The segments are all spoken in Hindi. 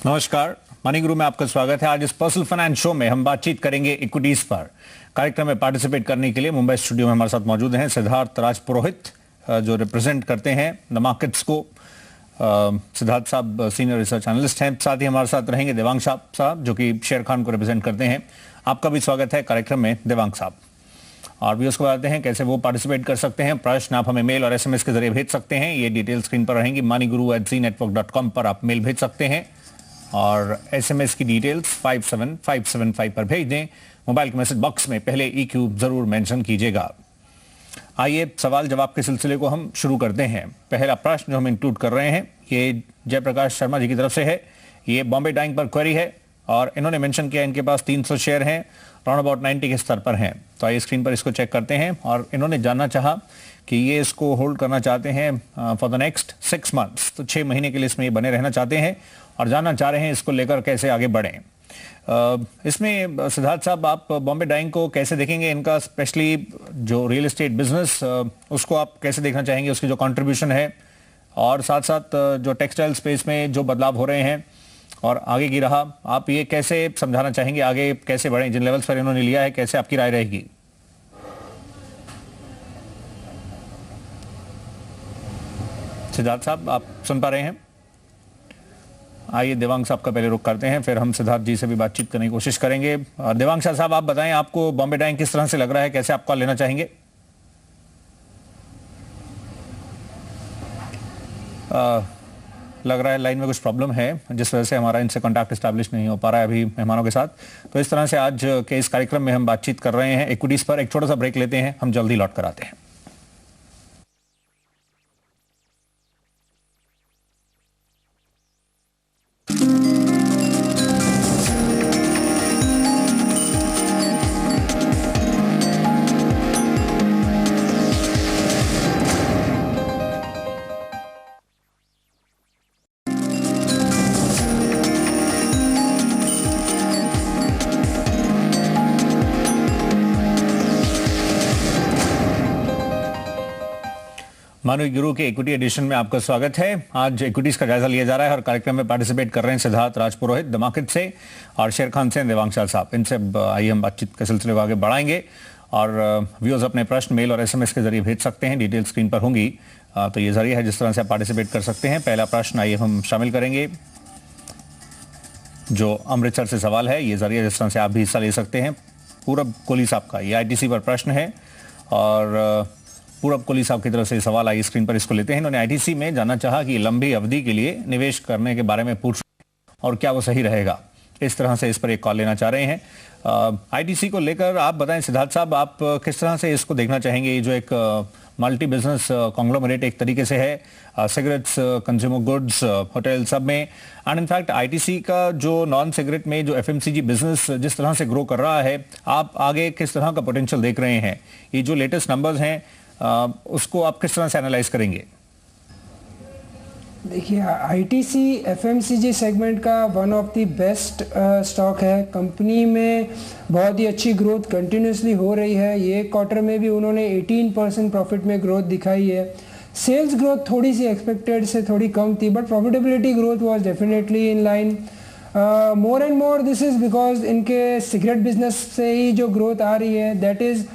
नमस्कार, मनी गुरु में आपका स्वागत है। आज इस पर्सनल फाइनेंस शो में हम बातचीत करेंगे इक्विटीज पर। कार्यक्रम में पार्टिसिपेट करने के लिए मुंबई स्टूडियो में हमारे साथ मौजूद हैं सिद्धार्थ राजपुरोहित, जो रिप्रेजेंट करते हैं द मार्केट्स को। सिद्धार्थ साहब सीनियर रिसर्च एनालिस्ट हैं। साथ ही हमारे साथ रहेंगे देवांग साहब, जो कि शेर खान को रिप्रेजेंट करते हैं। आपका भी स्वागत है कार्यक्रम में देवांग साहब। और व्यूअर्स को बताते हैं कैसे वो पार्टिसिपेट कर सकते हैं। प्रश्न आप हमें मेल और एसएमएस के जरिए भेज सकते हैं। ये डिटेल स्क्रीन पर रहेंगी। moneyguru@zenetwork.com पर आप मेल भेज सकते हैं और एसएमएस की डिटेल्स 57575 पर भेज दें। मोबाइल के मैसेज बॉक्स में पहले EQ जरूर मेंशन कीजिएगा। आइए सवाल जवाब के सिलसिले को हम शुरू करते हैं। पहला प्रश्न जो हम इंक्लूड कर रहे हैं ये जयप्रकाश शर्मा जी की तरफ से है। ये बॉम्बे डाइंग पर क्वेरी है और इन्होंने मेंशन किया इनके पास 300 शेयर हैं, राउंड अबाउट 90 के स्तर पर हैं। तो आइए स्क्रीन पर इसको चेक करते हैं। और इन्होंने जानना चाहा कि ये इसको होल्ड करना चाहते हैं फॉर द नेक्स्ट 6 मंथ्स, तो 6 महीने के लिए इसमें ये बने रहना चाहते हैं और जानना चाह रहे हैं इसको लेकर कैसे आगे बढ़ें। इसमें सिद्धार्थ साहब, आप बॉम्बे डाइंग को कैसे देखेंगे? इनका स्पेशली जो रियल एस्टेट बिजनेस उसको आप कैसे देखना चाहेंगे, उसकी जो कंट्रीब्यूशन है, और साथ साथ जो टेक्सटाइल स्पेस में जो बदलाव हो रहे हैं और आगे की राह, आप ये कैसे समझाना चाहेंगे? आगे कैसे बढ़ें? जिन लेवल्स पर इन्होंने लिया है, कैसे आपकी राय रहेगी? सिद्धार्थ साहब, आप सुन पा रहे हैं? आइए देवांग साहब का पहले रुख करते हैं, फिर हम सिद्धार्थ जी से भी बातचीत करने की कोशिश करेंगे। देवांग साहब, आप बताएं आपको बॉम्बे डाइंग किस तरह से लग रहा है, कैसे आप कॉल लेना चाहेंगे? लग रहा है लाइन में कुछ प्रॉब्लम है, जिस वजह से हमारा इनसे कॉन्टैक्ट एस्टैब्लिश नहीं हो पा रहा है अभी मेहमानों के साथ। तो इस तरह से आज के इस कार्यक्रम में हम बातचीत कर रहे हैं इक्विटीज पर। एक छोटा सा ब्रेक लेते हैं, हम जल्दी लौट कर आते हैं। मनी गुरु के इक्विटी एडिशन में आपका स्वागत है। आज इक्विटीज का जायजा लिया जा रहा है और कार्यक्रम में पार्टिसिपेट कर रहे हैं सिद्धार्थ राजपुरोहित द मार्केट से और शेर खान से देवांग साहब। इनसे आइए हम बातचीत के सिलसिले को आगे बढ़ाएंगे और व्यूअर्स अपने प्रश्न मेल और एसएमएस के जरिए भेज सकते हैं। डिटेल स्क्रीन पर होंगी, तो ये जरिए है जिस तरह से आप पार्टिसिपेट कर सकते हैं। पहला प्रश्न आइए हम शामिल करेंगे, जो अमृतसर से सवाल है। ये जरिए जिस तरह से आप भी हिस्सा ले सकते हैं। पूरब कोहली साहब का ये ITC पर प्रश्न है और पूरब कोहली साहब की तरफ से सवाल आई, स्क्रीन पर इसको लेते हैं। इन्होंने ITC में जानना चाहा कि लंबी अवधि के लिए निवेश करने के बारे में पूछ और क्या वो सही रहेगा। इस तरह से इस पर एक कॉल लेना चाह रहे हैं। ITC को लेकर आप बताएं सिद्धार्थ साहब, आप किस तरह से इसको देखना चाहेंगे? ये जो एक मल्टी बिजनेस कॉन्ग्लोमरेट एक तरीके से है, सिगरेट्स, कंज्यूमर गुड्स, होटल सब में, एंड इनफैक्ट ITC का जो नॉन सिगरेट में जो FMCG बिजनेस जिस तरह से ग्रो कर रहा है, आप आगे किस तरह का पोटेंशियल देख रहे हैं? ये जो लेटेस्ट नंबर्स हैं उसको आप किस तरह से एनालाइज करेंगे? देखिए, ITC FMCG सेगमेंट का one of the best stock है। कंपनी में बहुत ही अच्छी ग्रोथ कंटिन्यूसली हो रही है। ये क्वार्टर में भी उन्होंने 18% प्रॉफिट में ग्रोथ दिखाई है। सेल्स ग्रोथ थोड़ी सी एक्सपेक्टेड से थोड़ी कम थी, but profitability growth was definitely in line. More and more this is because इनके सिगरेट बिजनेस से ही जो ग्रोथ आ रही है, दैट इज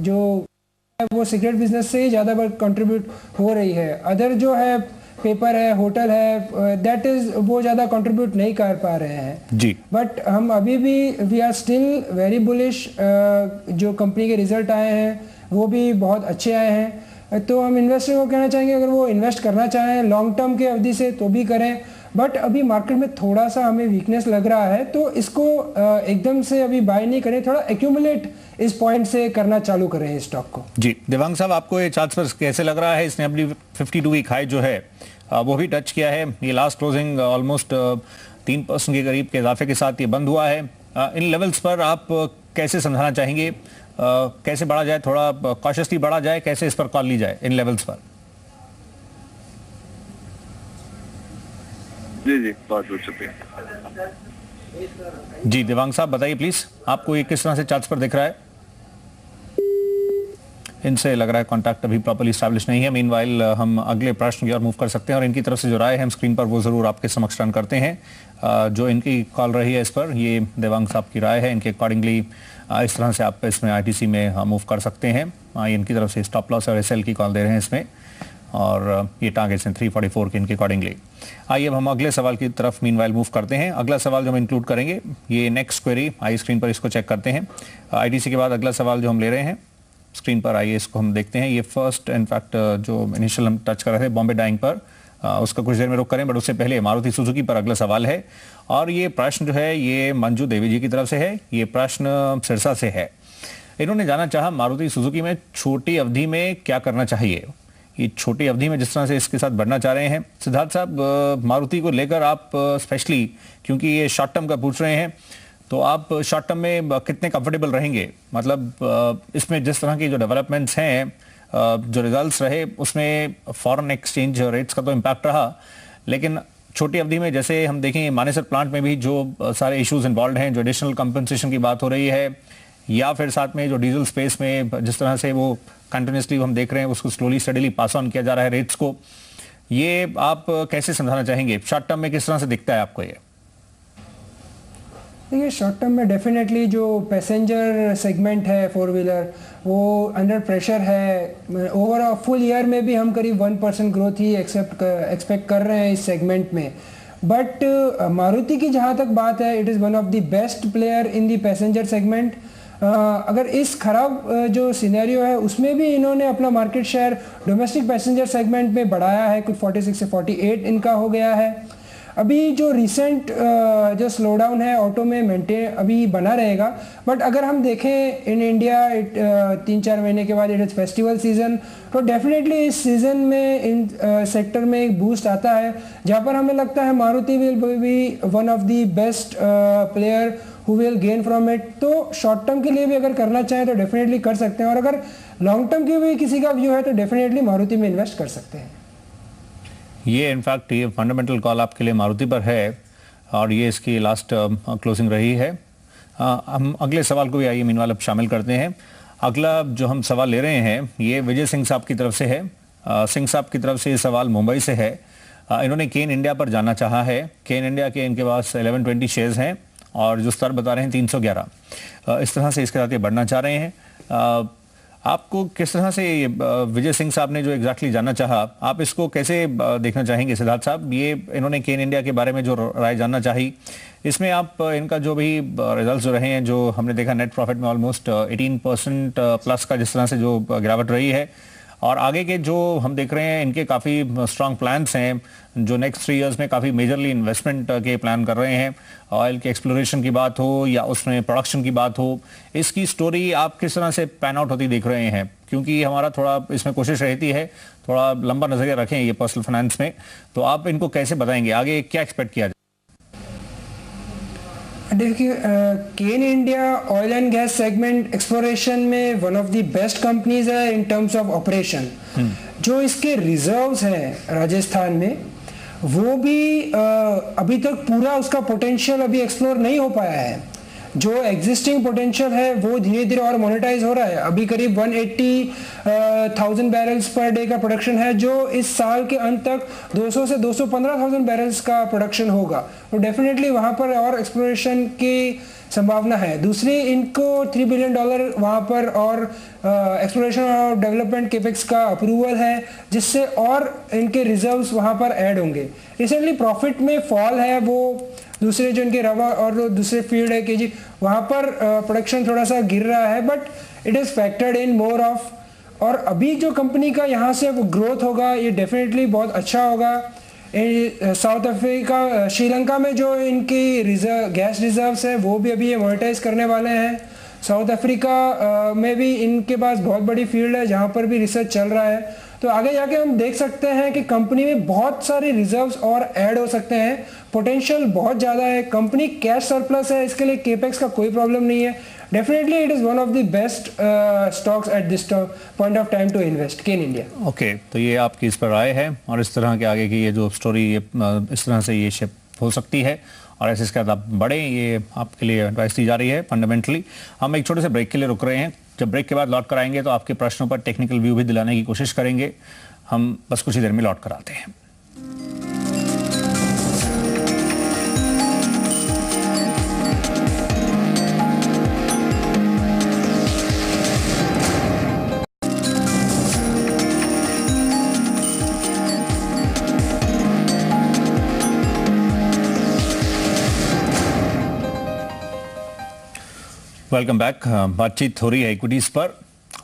जो वो सिगरेट बिजनेस से ही ज़्यादा कंट्रीब्यूट हो रही है। अदर जो है पेपर है, होटल है, दैट इज वो ज़्यादा कंट्रीब्यूट नहीं कर पा रहे हैं जी। बट हम अभी भी we are still very bullish. जो कंपनी के रिजल्ट आए हैं वो भी बहुत अच्छे आए हैं। तो हम इन्वेस्टर को कहना चाहेंगे, अगर वो इन्वेस्ट करना चाहें लॉन्ग टर्म के अवधि से तो भी करें, बट अभी मार्केट में थोड़ा सा हमें वीकनेस लग रहा है, तो इसको एकदम से अभी बाय नहीं करें, थोड़ा एक्यूमुलेट इस पॉइंट से करना चालू करें इस स्टॉक को। जी देवांग साहब, आपको ये चार्ट्स पर कैसे लग रहा है? इसने अपनी 52 वीक हाई जो है वो भी टच किया है। ये लास्ट क्लोजिंग ऑलमोस्ट 3% के करीब के इजाफे के साथ ये बंद हुआ है। इन लेवल्स पर आप कैसे समझाना चाहेंगे? कैसे बढ़ा जाए, थोड़ा कॉशियसली बढ़ा जाए, कैसे इस पर कॉल ली जाए इन लेवल्स पर? जी बहुत बहुत शुक्रिया। जी देवांग साहब बताइए प्लीज, आपको ये किस तरह से चार्ट्स पर दिख रहा है? इनसे लग रहा है कॉन्टैक्ट अभी प्रॉपर्ली स्टैब्लिश नहीं है। मीनवाइल हम अगले प्रश्न की ओर मूव कर सकते हैं और इनकी तरफ से जो राय है हम स्क्रीन पर वो जरूर आपके समक्ष रन करते हैं। जो इनकी कॉल रही है इस पर, ये देवांग साहब की राय है। इनके अकॉर्डिंगली इस तरह से आप इसमें आईटीसी में मूव कर सकते हैं। इनकी तरफ से स्टॉप लॉस और एसएल की कॉल दे रहे हैं इसमें, और ये टारगेट्स हैं 344 के इनके अकॉर्डिंगली। आइए अब हम अगले सवाल की तरफ मीनवाइल मूव करते हैं। अगला सवाल जो हम इंक्लूड करेंगे, ये नेक्स्ट क्वेरी, आइए स्क्रीन पर इसको चेक करते हैं। आईटीसी के बाद अगला सवाल जो हम ले रहे हैं स्क्रीन पर, आइए इसको हम देखते हैं। ये फर्स्ट इनफैक्ट जो इनिशियल हम टच कर रहे थे बॉम्बे डाइंग पर, उसका कुछ देर में रुक करें, बट उससे पहले मारुति सुजुकी पर अगला सवाल है। और ये प्रश्न जो है ये मंजू देवी जी की तरफ से है। ये प्रश्न सिरसा से है। इन्होंने जानना चाहा मारुति सुजुकी में छोटी अवधि में क्या करना चाहिए। ये छोटी अवधि में जिस तरह से इसके साथ बढ़ना चाह रहे हैं सिद्धार्थ साहब, मारुति को लेकर आप स्पेशली, क्योंकि ये शॉर्ट टर्म का पूछ रहे हैं, तो आप शॉर्ट टर्म में कितने कंफर्टेबल रहेंगे? मतलब इसमें जिस तरह की जो डेवलपमेंट्स हैं, जो रिजल्ट्स रहे, उसमें फॉरेन एक्सचेंज रेट्स का तो इम्पैक्ट रहा, लेकिन छोटी अवधि में जैसे हम देखें मानेसर प्लांट में भी जो सारे इश्यूज इन्वॉल्व हैं, जो एडिशनल कंपनसेशन की बात हो रही है, या फिर साथ में जो डीजल स्पेस में जिस तरह से वो कंटिन्यूसली हम देख रहे हैं उसको स्लोली स्टडीली पास ऑन किया जा रहा है रेट्स को, ये आप कैसे समझाना चाहेंगे? शॉर्ट टर्म में किस तरह से दिखता है आपको ये? देखिए, शॉर्ट टर्म में डेफिनेटली जो पैसेंजर सेगमेंट है फोर व्हीलर, वो अंडर प्रेशर है। ओवरऑल फुल ईयर में भी हम करीब 1% ग्रोथ ही एक्सपेक्ट कर रहे हैं इस सेगमेंट में। बट मारुति की जहाँ तक बात है, it is one of the best player in the passenger segment. अगर इस खराब जो सिनेरियो है उसमें भी इन्होंने अपना market share domestic passenger segment में बढ़ाया है, कुछ 46 से 48 इनका हो गया है। अभी जो रिसेंट जो स्लोडाउन है ऑटो में मेंटेन अभी बना रहेगा, बट अगर हम देखें इन इंडिया 3-4 महीने के बाद इट इज़ फेस्टिवल सीजन, तो डेफिनेटली इस सीजन में इन सेक्टर में एक बूस्ट आता है, जहाँ पर हमें लगता है Maruti will be one of the best player who will gain from it. तो शॉर्ट टर्म के लिए भी अगर करना चाहें तो डेफिनेटली कर सकते हैं, और अगर लॉन्ग टर्म की भी किसी का व्यू है तो डेफिनेटली मारुति में इन्वेस्ट कर सकते हैं। ये इनफैक्ट ये फंडामेंटल कॉल आपके लिए मारुति पर है, और ये इसकी लास्ट क्लोजिंग रही है। हम अगले सवाल को भी आइए मीनवाल अब शामिल करते हैं। अगला जो हम सवाल ले रहे हैं ये विजय सिंह साहब की तरफ से है। सिंह साहब की तरफ से ये सवाल मुंबई से है। इन्होंने केन इंडिया पर जानना चाहा है। केन इंडिया के इनके पास 1120 शेयर्स हैं और जो स्तर बता रहे हैं 311। इस तरह से इसके साथ ये बढ़ना चाह रहे हैं। आपको किस तरह से विजय सिंह साहब ने जो एग्जैक्टली जानना चाहा, आप इसको कैसे देखना चाहेंगे सिद्धार्थ साहब? ये इन्होंने केन इंडिया के बारे में जो राय जानना चाही, इसमें आप इनका जो भी रिजल्ट्स जो रहे हैं, जो हमने देखा नेट प्रॉफिट में ऑलमोस्ट 18% प्लस का जिस तरह से जो गिरावट रही है, और आगे के जो हम देख रहे हैं इनके काफ़ी स्ट्रांग प्लान्स हैं, जो नेक्स्ट 3 इयर्स में काफ़ी मेजरली इन्वेस्टमेंट के प्लान कर रहे हैं। ऑयल के एक्सप्लोरेशन की बात हो या उसमें प्रोडक्शन की बात हो, इसकी स्टोरी आप किस तरह से पैन आउट होती देख रहे हैं? क्योंकि हमारा थोड़ा इसमें कोशिश रहती है थोड़ा लंबा नजरिया रखें ये पर्सनल फाइनेंस में, तो आप इनको कैसे बताएंगे आगे क्या एक्सपेक्ट किया जाए? देखिए, Cairn India oil and gas segment exploration में one of the best companies है इन टर्म्स ऑफ ऑपरेशन। जो इसके रिजर्व्स हैं राजस्थान में, वो भी अभी तक पूरा उसका पोटेंशियल अभी एक्सप्लोर नहीं हो पाया है। जो एग्जिस्टिंग पोटेंशियल है वो धीरे धीरे और मोनेटाइज हो रहा है। अभी करीब 180,000 बैरल्स पर डे का प्रोडक्शन है, जो इस साल के अंत तक 200 से 215,000 बैरल्स का प्रोडक्शन होगा। तो डेफिनेटली वहाँ पर और एक्सप्लोरेशन की संभावना है। दूसरी, इनको $3 बिलियन वहाँ पर और एक्सप्लोरेशन और डेवलपमेंट केपेक्स का अप्रूवल है, जिससे और इनके रिजर्व्स वहाँ पर ऐड होंगे। रिसेंटली प्रॉफिट में फॉल है, वो दूसरे जो इनके रवा और दूसरे फील्ड है केजी, वहाँ पर प्रोडक्शन थोड़ा सा गिर रहा है, but it is factored in more of. और अभी जो कंपनी का यहाँ से वो ग्रोथ होगा ये डेफिनेटली बहुत अच्छा होगा। साउथ अफ्रीका, श्रीलंका में जो इनकी गैस रिजर्व्स है वो भी अभी ये मोनेटाइज करने वाले हैं। साउथ अफ्रीका में भी इनके पास बहुत बड़ी फील्ड है जहाँ पर भी रिसर्च चल रहा है। तो आगे जाके हम देख सकते हैं कि कंपनी में बहुत सारे रिजर्व्स और ऐड हो सकते हैं। पोटेंशियल बहुत ज़्यादा है, कंपनी कैश सरप्लस है, इसके लिए केपेक्स का कोई प्रॉब्लम नहीं है। Definitely it is one of the best stocks at this point of time to invest, Cairn India. Okay, तो ये आपकी इस पर राय है, और इस तरह के आगे की ये जो स्टोरी इस तरह से ये शिप हो सकती है, और ऐसे इसके बाद आप बढ़े, ये आपके लिए एडवाइस दी जा रही है फंडामेंटली। हम एक छोटे से ब्रेक के लिए रुक रहे हैं, जब ब्रेक के बाद लौट कर आएंगे तो आपके प्रश्नों पर टेक्निकल व्यू भी दिलाने की कोशिश करेंगे। हम बस कुछ ही देर में लौट कर आते हैं। Welcome back. बातचीत हो रही है इक्विटीज पर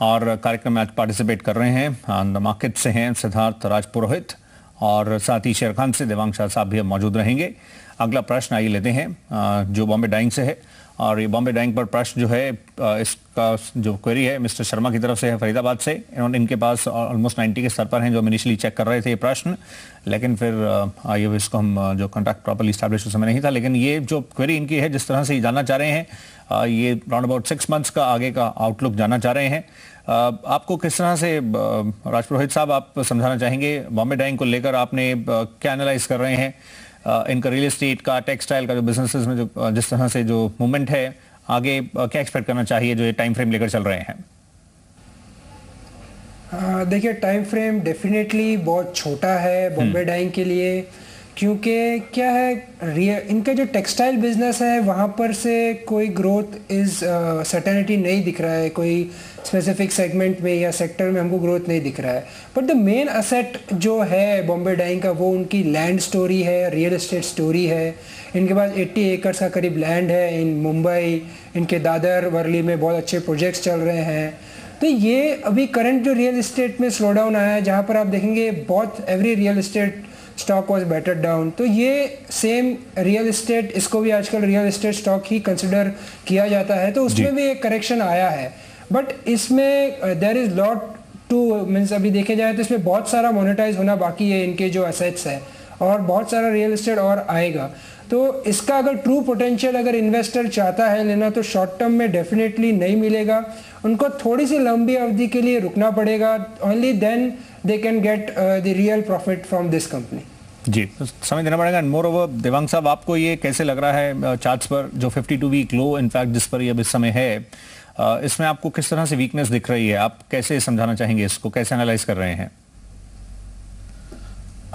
और कार्यक्रम में आज पार्टिसिपेट कर रहे हैं ऑन द मार्केट से हैं सिद्धार्थ राजपुरोहित और साथ ही शेर खान से देवांग शाह साहब भी मौजूद रहेंगे। अगला प्रश्न आइए लेते हैं जो बॉम्बे डाइंग से है और ये बॉम्बे डाइंग पर प्रश्न जो है इसका जो क्वेरी है मिस्टर शर्मा की तरफ से है फरीदाबाद से। इनके पास ऑलमोस्ट 90 के स्तर पर हैं जो हम इनिशियली चेक कर रहे थे ये प्रश्न, लेकिन फिर ये इसको हम जो कॉन्ट्रैक्ट प्रॉपर्ली स्टैब्लिश उस समय नहीं था, लेकिन ये जो क्वेरी इनकी है जिस तरह से ये जानना चाह रहे हैं ये राउंड अबाउट 6 मंथ्स का आगे का आउटलुक जानना चाह रहे हैं। आपको किस तरह से राजपुरोहित साहब आप समझाना चाहेंगे बॉम्बे डाइंग को लेकर, आपने क्या एनालाइज कर रहे हैं इनका रियल एस्टेट का, टेक्सटाइल का जो बिजनेसेस में जो जिस तरह से जो मूवमेंट है आगे क्या एक्सपेक्ट करना चाहिए जो ये टाइम फ्रेम लेकर चल रहे हैं? देखिए टाइम फ्रेम डेफिनेटली बहुत छोटा है बॉम्बे डाइंग के लिए, क्योंकि क्या है इनका जो टेक्सटाइल बिजनेस है वहाँ पर से कोई ग्रोथ इज सर्टेनिटी नहीं दिख रहा है, कोई स्पेसिफिक सेगमेंट में या सेक्टर में हमको ग्रोथ नहीं दिख रहा है। बट द मेन असेट जो है बॉम्बे डाइंग का वो उनकी लैंड स्टोरी है, रियल एस्टेट स्टोरी है। इनके पास 80 एकड़ का करीब लैंड है इन मुंबई, इनके दादर वर्ली में बहुत अच्छे प्रोजेक्ट्स चल रहे हैं। तो ये अभी करंट जो रियल एस्टेट में स्लो डाउन आया है जहाँ पर आप देखेंगे बहुत every real estate stock was better down, तो ये सेम रियल एस्टेट इसको भी आजकल रियल एस्टेट स्टॉक ही कंसिडर किया जाता है, तो उसमें भी एक करेक्शन आया है। बट इसमें there is lot to means अभी देखे जाए तो इसमें बहुत सारा मोनेटाइज होना बाकी है इनके जो एसेट्स है और बहुत सारा रियल एस्टेट और आएगा। तो इसका अगर ट्रू पोटेंशियल अगर इन्वेस्टर चाहता है लेना तो शॉर्ट टर्म में डेफिनेटली नहीं मिलेगा, उनको थोड़ी सी लंबी अवधि के लिए रुकना पड़ेगा। Only then they can get the real profit from this company. जी, समय देना पड़ेगा। मोर ओवर देवांग साहब आपको ये कैसे लग रहा है चार्ट्स पर जो 52 वीक लो इनफैक्ट जिस पर ये अब इस समय है, इसमें आपको किस तरह से वीकनेस दिख रही है? आप कैसे समझाना चाहेंगे, इसको कैसे एनालाइज कर रहे हैं?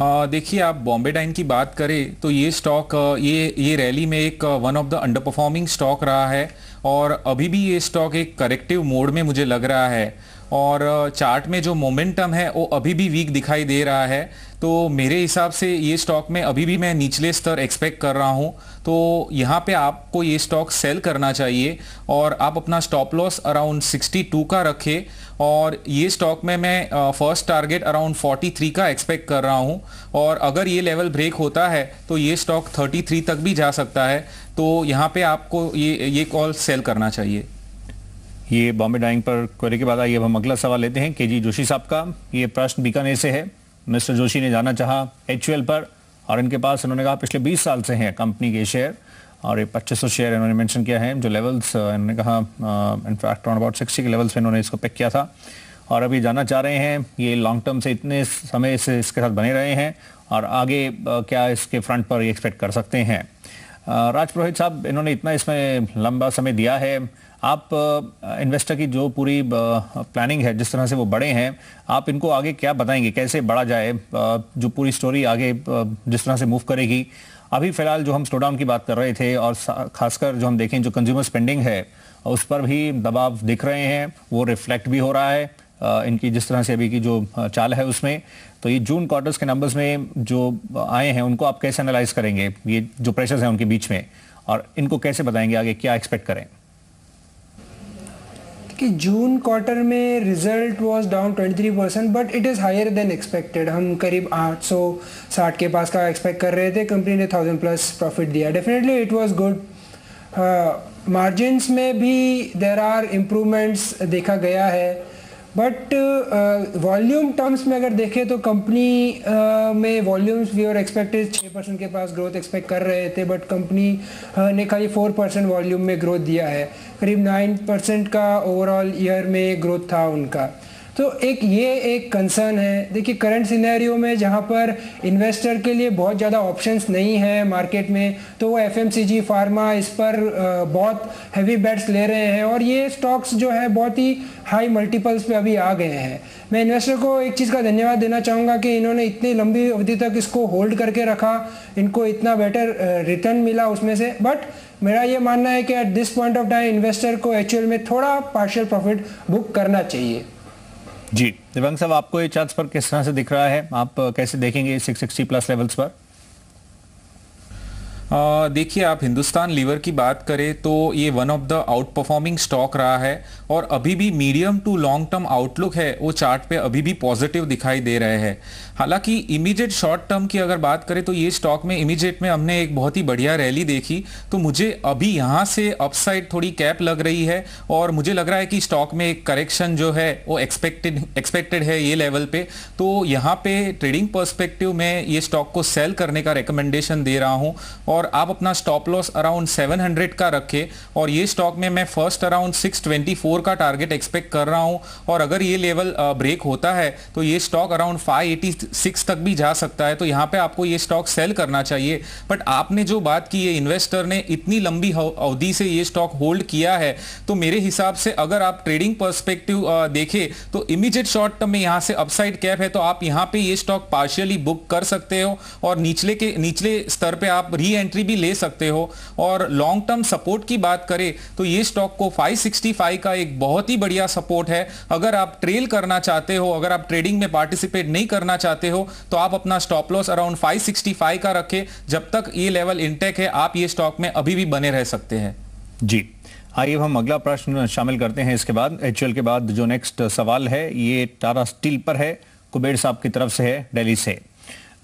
देखिए आप बॉम्बे डाइन की बात करें तो ये स्टॉक ये रैली में एक one of the under performing stock रहा है और अभी भी ये स्टॉक एक करेक्टिव मोड में मुझे लग रहा है और चार्ट में जो मोमेंटम है वो अभी भी वीक दिखाई दे रहा है। तो मेरे हिसाब से ये स्टॉक में अभी भी मैं निचले स्तर एक्सपेक्ट कर रहा हूँ, तो यहाँ पे आपको ये स्टॉक सेल करना चाहिए और आप अपना स्टॉप लॉस अराउंड 62 का रखें और ये स्टॉक में मैं फर्स्ट टारगेट अराउंड 43 का एक्सपेक्ट कर रहा हूँ और अगर ये लेवल ब्रेक होता है तो ये स्टॉक 33 तक भी जा सकता है, तो यहाँ पे आपको ये कॉल सेल करना चाहिए। ये बॉम्बे डाइंग पर क्वेरी के बाद आइए अब हम अगला सवाल लेते हैं केजी जोशी साहब का। ये प्रश्न बीकानेर से है। मिस्टर जोशी ने जानना चाहा HUL पर और इनके पास इन्होंने कहा पिछले 20 साल से हैं कंपनी के शेयर और ये 2500 शेयर इन्होंने मेंशन किया है जो लेवल्स इन्होंने कहा इनफैक्ट अराउंड अबाउट 60 के लेवल्स पे इन्होंने इसको पिक किया था और अभी जानना चाह रहे हैं ये लॉन्ग टर्म से इतने समय से इसके साथ बने रहे हैं और आगे क्या इसके फ्रंट पर ये एक्सपेक्ट कर सकते हैं? राजपुरोहित साहब इन्होंने इतना इसमें लंबा समय दिया है, आप इन्वेस्टर की जो पूरी प्लानिंग है जिस तरह से वो बड़े हैं, आप इनको आगे क्या बताएंगे कैसे बढ़ा जाए, जो पूरी स्टोरी आगे जिस तरह से मूव करेगी? अभी फिलहाल जो हम स्लो डाउन की बात कर रहे थे और खासकर जो हम देखें जो कंज्यूमर स्पेंडिंग है उस पर भी दबाव दिख रहे हैं, वो रिफ्लेक्ट भी हो रहा है इनकी जिस तरह से अभी की जो चाल है उसमें। तो ये जून क्वार्टर्स के नंबर्स में जो आए हैं उनको आप कैसे एनालाइज करेंगे, ये जो प्रेशर्स हैं उनके बीच में, और इनको कैसे बताएंगे आगे क्या एक्सपेक्ट करें? कि जून क्वार्टर में result was down 23% but it is higher than expected. हम करीब 860 के पास का एक्सपेक्ट कर रहे थे, कंपनी ने 1000 प्लस प्रॉफिट दिया। Definitely it was good. Margins में भी देयर आर इम्प्रूवमेंट्स देखा गया है, बट वॉल्यूम टर्म्स में अगर देखें तो कंपनी में वॉल्यूम्स वी आर एक्सपेक्टेड 6% के पास ग्रोथ एक्सपेक्ट कर रहे थे, बट कंपनी ने खाली 4% वॉल्यूम में ग्रोथ दिया है। करीब 9% का ओवरऑल ईयर में ग्रोथ था उनका। तो ये एक कंसर्न है। देखिए करंट सिनेरियो में जहाँ पर इन्वेस्टर के लिए बहुत ज़्यादा ऑप्शंस नहीं है मार्केट में, तो वो एफएमसीजी फार्मा इस पर बहुत हैवी बेट्स ले रहे हैं और ये स्टॉक्स जो है बहुत ही हाई मल्टीपल्स पे अभी आ गए हैं। मैं इन्वेस्टर को एक चीज़ का धन्यवाद देना चाहूँगा कि इन्होंने इतनी लंबी अवधि तक इसको होल्ड करके रखा, इनको इतना बेटर रिटर्न मिला उसमें से। बट मेरा ये मानना है कि eight this point of time investor को एक्चुअल में थोड़ा पार्शियल प्रॉफिट बुक करना चाहिए। जी दिव्यांग साहब, आपको ये चार्ट्स पर किस तरह से दिख रहा है, आप कैसे देखेंगे 660 प्लस लेवल्स पर? देखिए आप हिंदुस्तान लीवर की बात करें तो ये one of the outperforming stock रहा है और अभी भी medium to long term outlook है वो चार्ट पे अभी भी पॉजिटिव दिखाई दे रहे हैं। हालांकि इमीडिएट शॉर्ट टर्म की अगर बात करें तो ये स्टॉक में इमीडिएट में हमने एक बहुत ही बढ़िया रैली देखी, तो मुझे अभी यहाँ से अपसाइड थोड़ी कैप लग रही है और मुझे लग रहा है कि स्टॉक में एक करेक्शन जो है वो एक्सपेक्टेड है ये लेवल पे। तो यहाँ पे ट्रेडिंग पर्सपेक्टिव में ये स्टॉक को सेल करने का रिकमेंडेशन दे रहा हूँ और आप अपना स्टॉप लॉस अराउंड 700 का रखें और ये स्टॉक में मैं फर्स्ट अराउंड 624 का टारगेट एक्सपेक्ट कर रहा हूं और अगर ये लेवल ब्रेक होता है तो ये स्टॉक अराउंड 586 तक भी जा सकता है। तो यहां पे आपको ये स्टॉक सेल करना चाहिए। बट आपने जो बात की है, इन्वेस्टर ने इतनी लंबी अवधि से ये स्टॉक होल्ड किया है, तो मेरे हिसाब से अगर आप ट्रेडिंग पर्सपेक्टिव देखें तो इमीडिएट शॉर्ट टर्म में यहां से अपसाइड कैप है, तो आप यहां पे ये स्टॉक पार्शियली बुक कर सकते हो और निचले स्तर पे आप री एंट्री भी ले सकते हो। और लॉन्ग टर्म सपोर्ट की बात करें तो ये स्टॉक को 565 का एक बहुत ही बढ़िया सपोर्ट है। अगर आप ट्रेल करना चाहते हो, अगर आप ट्रेडिंग में पार्टिसिपेट नहीं करना चाहते हो, तो आप अपना स्टॉप लॉस अराउंड 565 का रखें। जब तक ये लेवल इंटेक है आप ये स्टॉक में अभी भी बने रह सकते हैं। जी आइए हम अगला प्रश्न शामिल करते हैं। इसके बाद एचयूएल के बाद जो नेक्स्ट सवाल है ये टाटा स्टील पर है, कुबेर साहब की तरफ से है दिल्ली से।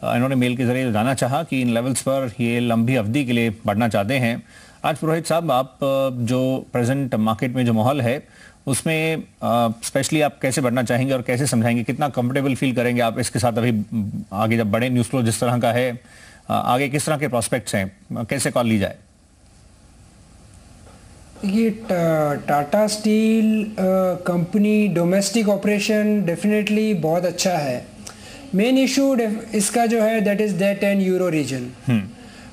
इन्होंने मेल के जरिए जानना चाहा कि इन लेवल्स पर ये लंबी अवधि के लिए बढ़ना चाहते हैं। आज पुरोहित साहब, आप जो प्रेजेंट मार्केट में जो माहौल है उसमें स्पेशली आप कैसे बढ़ना चाहेंगे और कैसे समझाएंगे, कितना कंफर्टेबल फील करेंगे आप इसके साथ? अभी आगे जब बड़े न्यूज़ फ्लो जिस तरह का है, आगे किस तरह के प्रोस्पेक्ट्स हैं, कैसे कॉल ली जाए? ये Tata steel company domestic operation definitely बहुत अच्छा है। मेन इशू इसका जो है that is debt and euro region.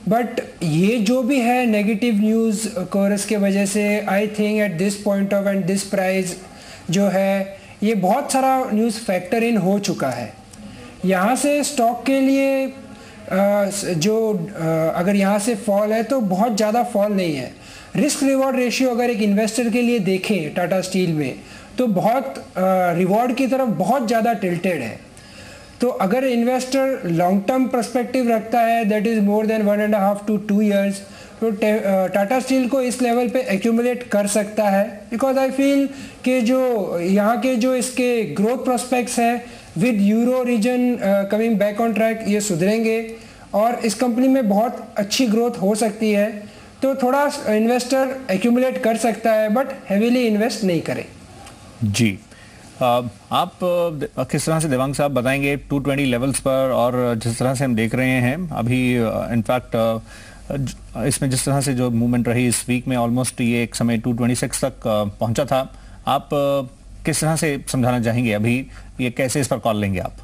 But ये जो भी है नेगेटिव न्यूज़ कोरस के वजह से, I think eight this point of and this price जो है ये बहुत सारा न्यूज़ फैक्टर इन हो चुका है। यहाँ से स्टॉक के लिए अगर यहाँ से फॉल है तो बहुत ज़्यादा फॉल नहीं है। रिस्क रिवॉर्ड रेशियो अगर एक इन्वेस्टर के लिए देखें टाटा स्टील में तो बहुत रिवॉर्ड की तरफ बहुत ज़्यादा टिल्टेड है। तो अगर इन्वेस्टर लॉन्ग टर्म पर्सपेक्टिव रखता है that is more than 1.5 to 2 years, तो टाटा स्टील को इस लेवल पे एक्यूमुलेट कर सकता है। बिकॉज आई फील कि जो यहाँ के जो इसके ग्रोथ प्रोस्पेक्ट्स है with euro region coming back on track, ये सुधरेंगे और इस कंपनी में बहुत अच्छी ग्रोथ हो सकती है। तो थोड़ा इन्वेस्टर एक्यूमुलेट कर सकता है बट हैवीली इन्वेस्ट नहीं करे। जी आप किस तरह से देवांग साहब बताएंगे 220 लेवल्स पर, और जिस तरह से हम देख रहे हैं अभी इनफैक्ट इसमें जिस तरह से जो मूवमेंट रही इस वीक में ऑलमोस्ट ये एक समय 226 तक पहुंचा था। आप किस तरह से समझाना चाहेंगे अभी ये कैसे इस पर कॉल लेंगे आप?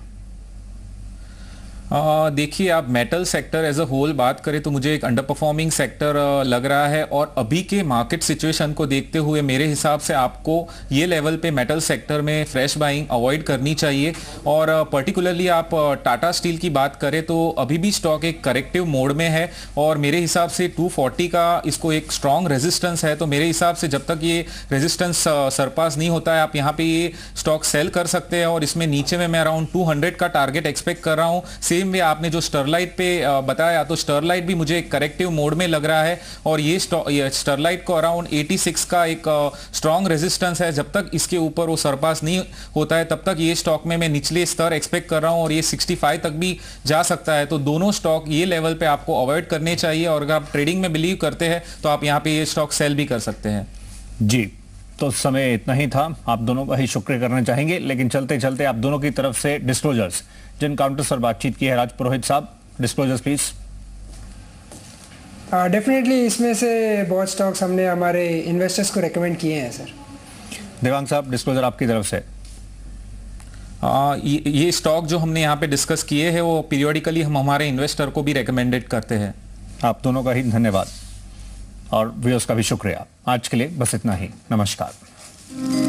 देखिए आप metal sector as a whole बात करें तो मुझे एक अंडर परफॉर्मिंग सेक्टर लग रहा है और अभी के मार्केट सिचुएशन को देखते हुए मेरे हिसाब से आपको ये लेवल पे मेटल सेक्टर में फ्रेश बाइंग अवॉइड करनी चाहिए। और पर्टिकुलरली आप टाटा स्टील की बात करें तो अभी भी स्टॉक एक करेक्टिव मोड में है और मेरे हिसाब से 240 का इसको एक स्ट्रॉन्ग रेजिस्टेंस है। तो मेरे हिसाब से जब तक ये रेजिस्टेंस सरपास नहीं होता है आप यहाँ पे ये स्टॉक सेल कर सकते हैं और इसमें नीचे में मैं अराउंड 200 का टारगेट एक्सपेक्ट कर रहा हूँ। सेम वे आपने जो स्टरलाइट पे बताया तो स्टरलाइट भी मुझे एक करेक्टिव मोड में लग रहा है और ये स्टरलाइट को अराउंड 86 का एक स्ट्रॉन्ग रेजिस्टेंस है। जब तक इसके ऊपर वो सरपास नहीं होता है तब तक ये स्टॉक में मैं निचले स्तर एक्सपेक्ट कर रहा हूं और ये 65 तक भी जा सकता है। तो दोनों स्टॉक ये लेवल पे आपको अवॉइड करने चाहिए और अगर आप ट्रेडिंग में बिलीव करते हैं तो आप यहाँ पे ये स्टॉक सेल भी कर सकते हैं। जी तो समय इतना ही था, आप दोनों का ही शुक्रिया करना चाहेंगे, लेकिन चलते चलते आप दोनों की तरफ से डिस्क्लोजर्स जिन काउंटर्स पर बातचीत की है। राज पुरोहित साहब, डिस्क्लोजर्स प्लीज। डेफिनेटली इसमें से बहुत स्टॉक्स हमने हमारे इन्वेस्टर्स को रेकमेंड किए हैं सर। देवांग साहब, डिस्क्लोजर आपकी तरफ से। ये स्टॉक जो हमने यहाँ पे डिस्कस किए हैं वो पीरियोडिकली हम हमारे इन्वेस्टर को भी रेकमेंडेड करते हैं। आप दोनों का ही धन्यवाद और व्यूअर्स का भी शुक्रिया। आज के लिए बस इतना ही। नमस्कार।